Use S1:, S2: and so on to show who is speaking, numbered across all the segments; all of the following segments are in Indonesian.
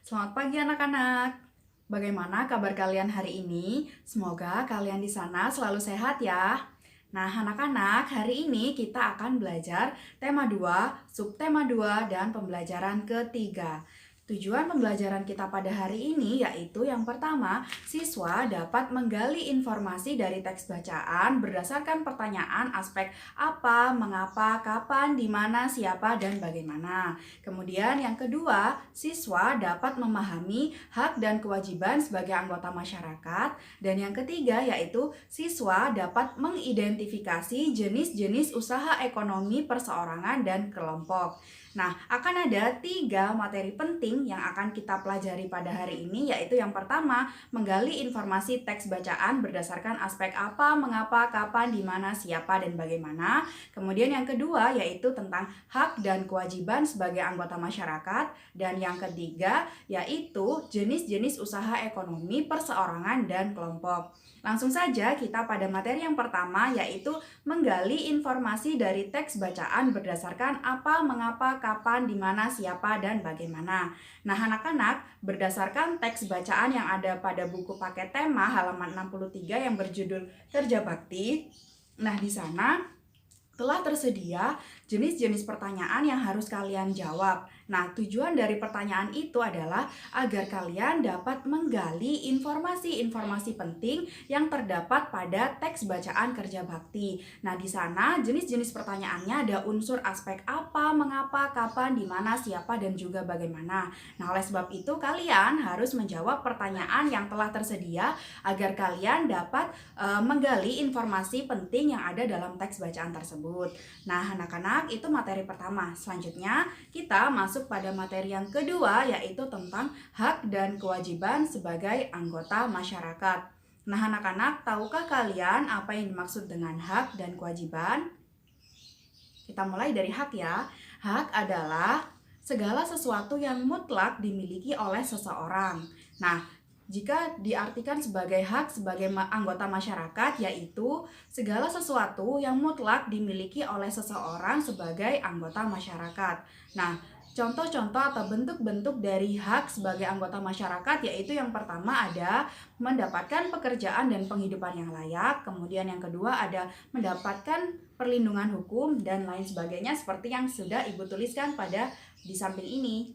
S1: Selamat pagi anak-anak. Bagaimana kabar kalian hari ini? Semoga kalian di sana selalu sehat ya. Nah, anak-anak, hari ini kita akan belajar tema 2, subtema 2 dan pembelajaran ketiga. Tujuan pembelajaran kita pada hari ini yaitu yang pertama, siswa dapat menggali informasi dari teks bacaan berdasarkan pertanyaan aspek apa, mengapa, kapan, di mana, siapa, dan bagaimana. Kemudian yang kedua, siswa dapat memahami hak dan kewajiban sebagai anggota masyarakat. Dan yang ketiga yaitu siswa dapat mengidentifikasi jenis-jenis usaha ekonomi perseorangan dan kelompok. Nah, akan ada 3 materi penting yang akan kita pelajari pada hari ini, yaitu yang pertama, menggali informasi teks bacaan berdasarkan aspek apa, mengapa, kapan, di mana, siapa, dan bagaimana. Kemudian yang kedua, yaitu tentang hak dan kewajiban sebagai anggota masyarakat. Dan yang ketiga, yaitu jenis-jenis usaha ekonomi perseorangan dan kelompok. Langsung saja kita pada materi yang pertama, yaitu menggali informasi dari teks bacaan berdasarkan apa, mengapa, kapan, di mana, siapa, dan bagaimana. Nah, anak-anak, berdasarkan teks bacaan yang ada pada buku paket tema halaman 63 yang berjudul Kerja Bakti. Nah, di sana telah tersedia jenis-jenis pertanyaan yang harus kalian jawab. Nah, tujuan dari pertanyaan itu adalah agar kalian dapat menggali informasi-informasi penting yang terdapat pada teks bacaan kerja bakti. Nah, di sana jenis-jenis pertanyaannya ada unsur aspek apa, mengapa, kapan, di mana, siapa, dan juga bagaimana. Nah, oleh sebab itu kalian harus menjawab pertanyaan yang telah tersedia agar kalian dapat menggali informasi penting yang ada dalam teks bacaan tersebut. Nah, anak-anak, itu materi pertama. Selanjutnya, kita masuk pada materi yang kedua, yaitu tentang hak dan kewajiban sebagai anggota masyarakat. Nah, anak-anak, tahukah kalian apa yang dimaksud dengan hak dan kewajiban? Kita mulai dari hak ya. Hak adalah segala sesuatu yang mutlak dimiliki oleh seseorang. Nah, jika diartikan sebagai hak sebagai anggota masyarakat, yaitu segala sesuatu yang mutlak dimiliki oleh seseorang sebagai anggota masyarakat. Nah, contoh-contoh atau bentuk-bentuk dari hak sebagai anggota masyarakat yaitu yang pertama ada mendapatkan pekerjaan dan penghidupan yang layak, kemudian yang kedua ada mendapatkan perlindungan hukum dan lain sebagainya seperti yang sudah Ibu tuliskan pada di samping ini.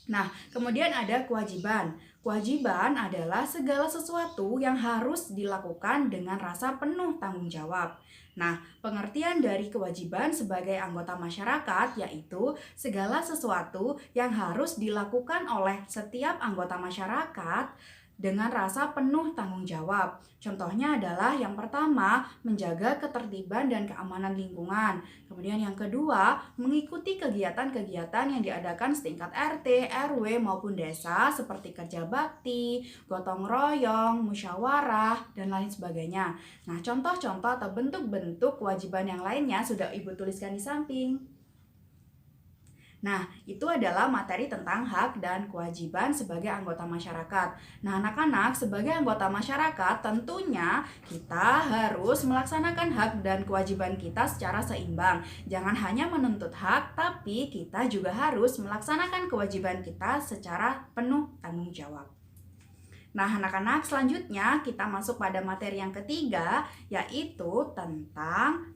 S1: Nah, kemudian ada kewajiban. Kewajiban adalah segala sesuatu yang harus dilakukan dengan rasa penuh tanggung jawab. Nah, pengertian dari kewajiban sebagai anggota masyarakat yaitu segala sesuatu yang harus dilakukan oleh setiap anggota masyarakat dengan rasa penuh tanggung jawab. Contohnya adalah yang pertama, menjaga ketertiban dan keamanan lingkungan. Kemudian yang kedua, mengikuti kegiatan-kegiatan yang diadakan setingkat RT, RW maupun desa seperti kerja bakti, gotong royong, musyawarah, dan lain sebagainya. Nah, contoh-contoh atau bentuk-bentuk kewajiban yang lainnya sudah Ibu tuliskan di samping. Nah, itu adalah materi tentang hak dan kewajiban sebagai anggota masyarakat. Nah, anak-anak, sebagai anggota masyarakat tentunya kita harus melaksanakan hak dan kewajiban kita secara seimbang. Jangan hanya menuntut hak, tapi kita juga harus melaksanakan kewajiban kita secara penuh tanggung jawab. Nah, anak-anak, selanjutnya kita masuk pada materi yang ketiga, yaitu tentang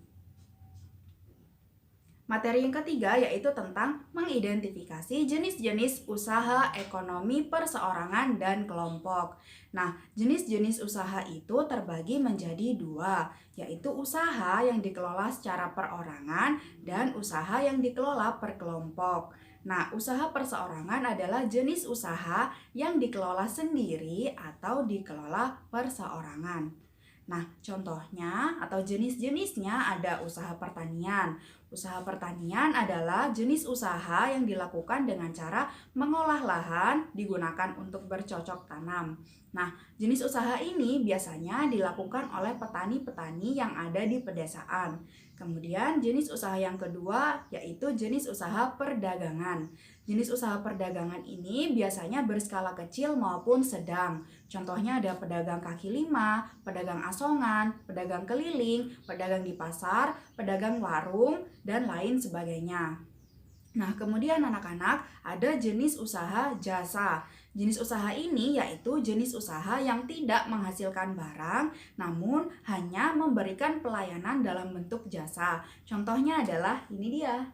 S1: mengidentifikasi jenis-jenis usaha ekonomi perseorangan dan kelompok. Nah, jenis-jenis usaha itu terbagi menjadi 2, yaitu usaha yang dikelola secara perorangan dan usaha yang dikelola per kelompok. Nah, usaha perseorangan adalah jenis usaha yang dikelola sendiri atau dikelola perseorangan. Nah, contohnya atau jenis-jenisnya ada usaha pertanian. Usaha pertanian adalah jenis usaha yang dilakukan dengan cara mengolah lahan digunakan untuk bercocok tanam. Nah, jenis usaha ini biasanya dilakukan oleh petani-petani yang ada di pedesaan. Kemudian jenis usaha yang kedua yaitu jenis usaha perdagangan. Jenis usaha perdagangan ini biasanya berskala kecil maupun sedang. Contohnya ada pedagang kaki lima, pedagang asongan, pedagang keliling, pedagang di pasar, pedagang warung, dan lain sebagainya. Nah, kemudian anak-anak ada jenis usaha jasa. Jenis usaha ini yaitu jenis usaha yang tidak menghasilkan barang, namun hanya memberikan pelayanan dalam bentuk jasa. Contohnya adalah ini dia.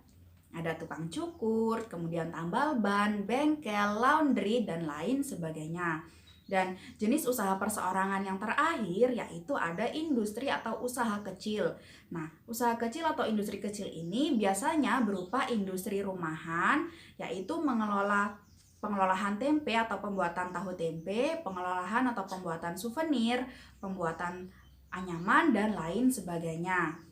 S1: Ada tukang cukur, kemudian tambal ban, bengkel, laundry, dan lain sebagainya. Dan jenis usaha perseorangan yang terakhir yaitu ada industri atau usaha kecil. Nah, usaha kecil atau industri kecil ini biasanya berupa industri rumahan, yaitu pengelolaan tempe atau pembuatan tahu tempe, pengelolaan atau pembuatan souvenir, pembuatan anyaman, dan lain sebagainya.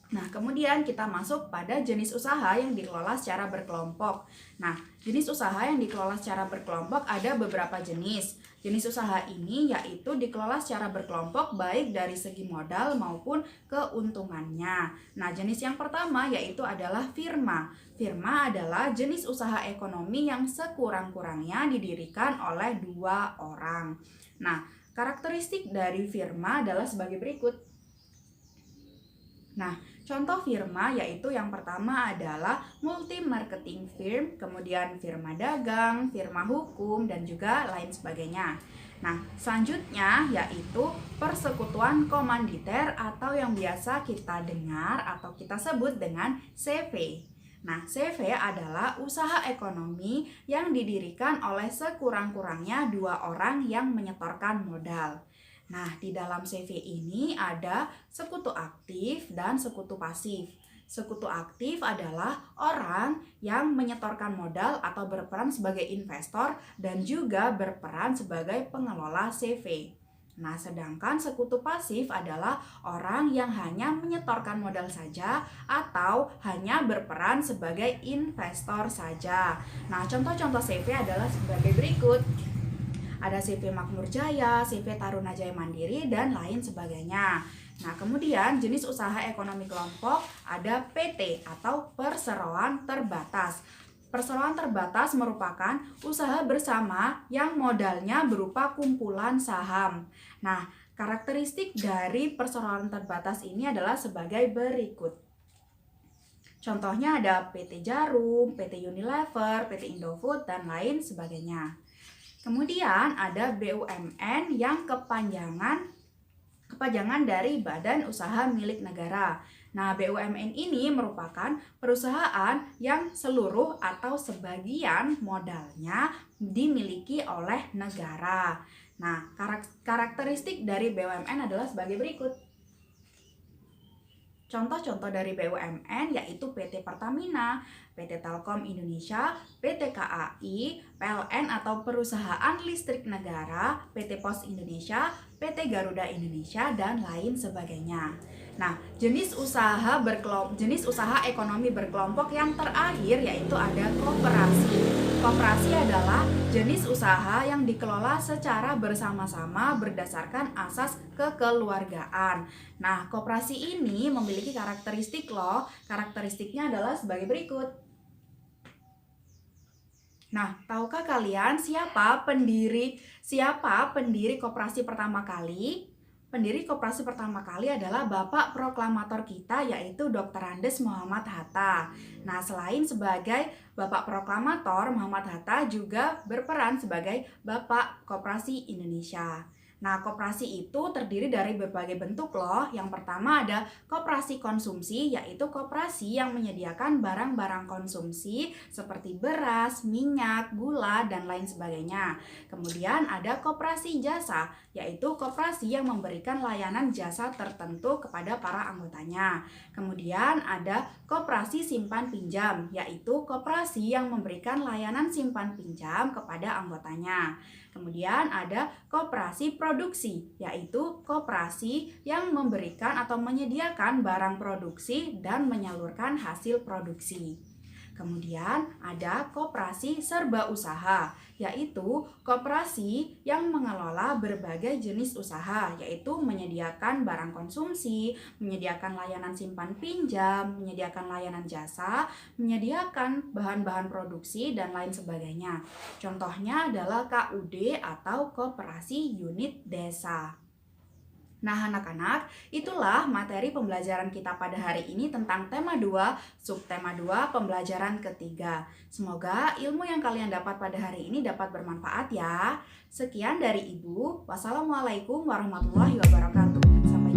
S1: Nah, kemudian kita masuk pada jenis usaha yang dikelola secara berkelompok. Nah, jenis usaha yang dikelola secara berkelompok ada beberapa jenis. Jenis usaha ini yaitu dikelola secara berkelompok baik dari segi modal maupun keuntungannya. Nah, jenis yang pertama yaitu adalah firma. Firma adalah jenis usaha ekonomi yang sekurang-kurangnya didirikan oleh 2 orang. Nah, karakteristik dari firma adalah sebagai berikut. Nah, contoh firma yaitu yang pertama adalah multi marketing firm, kemudian firma dagang, firma hukum, dan juga lain sebagainya. Nah, selanjutnya yaitu persekutuan komanditer atau yang biasa kita dengar atau kita sebut dengan CV. Nah, CV adalah usaha ekonomi yang didirikan oleh sekurang-kurangnya 2 orang yang menyetorkan modal. Nah, di dalam CV ini ada sekutu aktif dan sekutu pasif. Sekutu aktif adalah orang yang menyetorkan modal atau berperan sebagai investor dan juga berperan sebagai pengelola CV. Nah, sedangkan sekutu pasif adalah orang yang hanya menyetorkan modal saja atau hanya berperan sebagai investor saja. Nah, contoh-contoh CV adalah sebagai berikut. Ada CV Makmur Jaya, CV Taruna Jaya Mandiri, dan lain sebagainya. Nah, kemudian jenis usaha ekonomi kelompok ada PT atau perseroan terbatas. Perseroan terbatas merupakan usaha bersama yang modalnya berupa kumpulan saham. Nah, karakteristik dari perseroan terbatas ini adalah sebagai berikut. Contohnya ada PT Jarum, PT Unilever, PT Indofood, dan lain sebagainya. Kemudian ada BUMN yang kepanjangan dari Badan Usaha Milik Negara. Nah, BUMN ini merupakan perusahaan yang seluruh atau sebagian modalnya dimiliki oleh negara. Nah, karakteristik dari BUMN adalah sebagai berikut. Contoh-contoh dari BUMN yaitu PT Pertamina, PT Telkom Indonesia, PT KAI, PLN atau Perusahaan Listrik Negara, PT Pos Indonesia, PT Garuda Indonesia, dan lain sebagainya. Nah, jenis usaha ekonomi berkelompok yang terakhir yaitu ada koperasi. Koperasi adalah jenis usaha yang dikelola secara bersama-sama berdasarkan asas kekeluargaan. Nah, koperasi ini memiliki karakteristik loh. Karakteristiknya adalah sebagai berikut. Nah, tahukah kalian siapa pendiri koperasi pertama kali? Pendiri koperasi pertama kali adalah Bapak Proklamator kita yaitu Dr. Andes Muhammad Hatta. Nah, selain sebagai Bapak Proklamator, Muhammad Hatta juga berperan sebagai Bapak Koperasi Indonesia. Nah, koperasi itu terdiri dari berbagai bentuk loh. Yang pertama ada koperasi konsumsi, yaitu koperasi yang menyediakan barang-barang konsumsi seperti beras, minyak, gula, dan lain sebagainya. Kemudian ada koperasi jasa, yaitu koperasi yang memberikan layanan jasa tertentu kepada para anggotanya. Kemudian ada koperasi simpan pinjam, yaitu koperasi yang memberikan layanan simpan pinjam kepada anggotanya. Kemudian ada koperasi produksi, yaitu koperasi yang memberikan atau menyediakan barang produksi dan menyalurkan hasil produksi. Kemudian ada koperasi serba usaha, yaitu koperasi yang mengelola berbagai jenis usaha, yaitu menyediakan barang konsumsi, menyediakan layanan simpan pinjam, menyediakan layanan jasa, menyediakan bahan-bahan produksi, dan lain sebagainya. Contohnya adalah KUD atau Koperasi Unit Desa. Nah, anak-anak, itulah materi pembelajaran kita pada hari ini tentang tema 2, subtema 2, pembelajaran ketiga. Semoga ilmu yang kalian dapat pada hari ini dapat bermanfaat ya. Sekian dari Ibu. Wassalamualaikum warahmatullahi wabarakatuh. Sampai